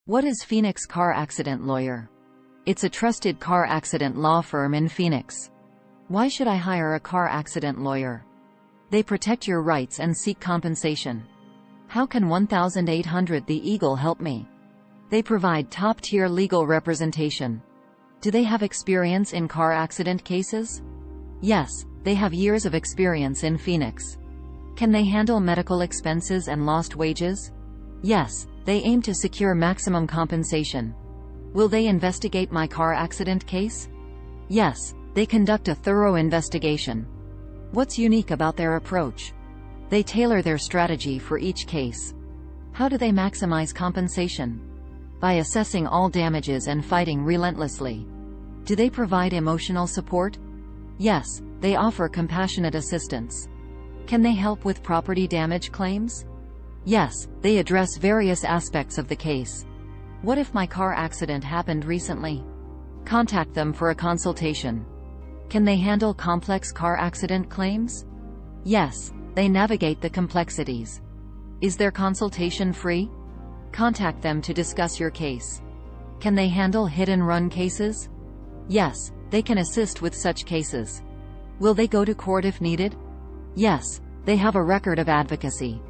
What is Phoenix Car Accident Lawyer? It's a trusted car accident law firm in Phoenix. Why should I hire a car accident lawyer? They protect your rights and seek compensation. How can 1800 The Eagle help me? They provide top-tier legal representation. Do they have experience in car accident cases? Yes, they have years of experience in Phoenix. Can they handle medical expenses and lost wages? Yes, they aim to secure maximum compensation. Will they investigate my car accident case? Yes, they conduct a thorough investigation. What's unique about their approach? They tailor their strategy for each case. How do they maximize compensation? By assessing all damages and fighting relentlessly. Do they provide emotional support? Yes, they offer compassionate assistance. Can they help with property damage claims? Yes, they address various aspects of the case. What if my car accident happened recently? Contact them for a consultation. Can they handle complex car accident claims? Yes, they navigate the complexities. Is their consultation free? Contact them to discuss your case. Can they handle hit-and-run cases? Yes, they can assist with such cases. Will they go to court if needed? Yes, they have a record of advocacy.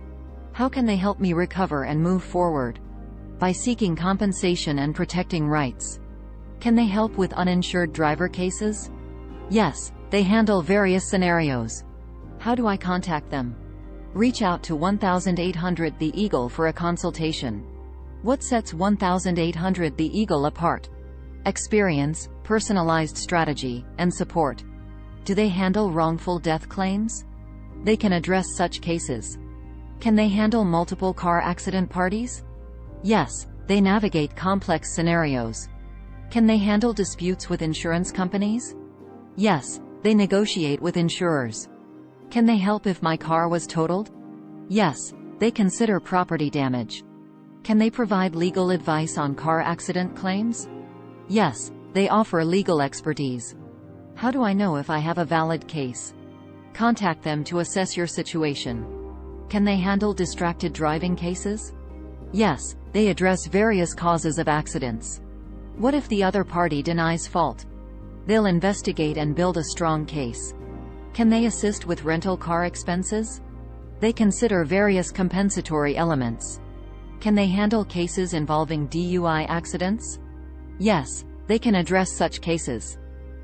How can they help me recover and move forward? By seeking compensation and protecting rights. Can they help with uninsured driver cases? Yes, they handle various scenarios. How do I contact them? Reach out to 1800 The Eagle for a consultation. What sets 1800 The Eagle apart? Experience, personalized strategy, and support. Do they handle wrongful death claims? They can address such cases. Can they handle multiple car accident parties? Yes, they navigate complex scenarios. Can they handle disputes with insurance companies? Yes, they negotiate with insurers. Can they help if my car was totaled? Yes, they consider property damage. Can they provide legal advice on car accident claims? Yes, they offer legal expertise. How do I know if I have a valid case? Contact them to assess your situation. Can they handle distracted driving cases? Yes, they address various causes of accidents. What if the other party denies fault? They'll investigate and build a strong case. Can they assist with rental car expenses? They consider various compensatory elements. Can they handle cases involving DUI accidents? Yes, they can address such cases.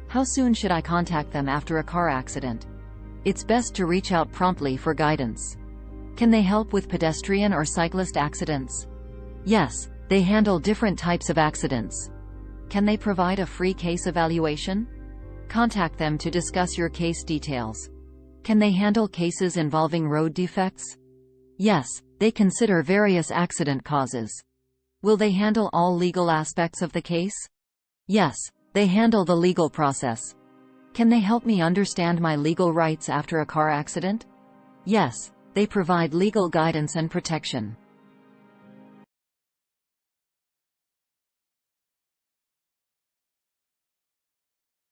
How soon should I contact them after a car accident? It's best to reach out promptly for guidance. Can they help with pedestrian or cyclist accidents? Yes, they handle different types of accidents. Can they provide a free case evaluation? Contact them to discuss your case details. Can they handle cases involving road defects? Yes, they consider various accident causes. Will they handle all legal aspects of the case? Yes, they handle the legal process. Can they help me understand my legal rights after a car accident? Yes, they provide legal guidance and protection.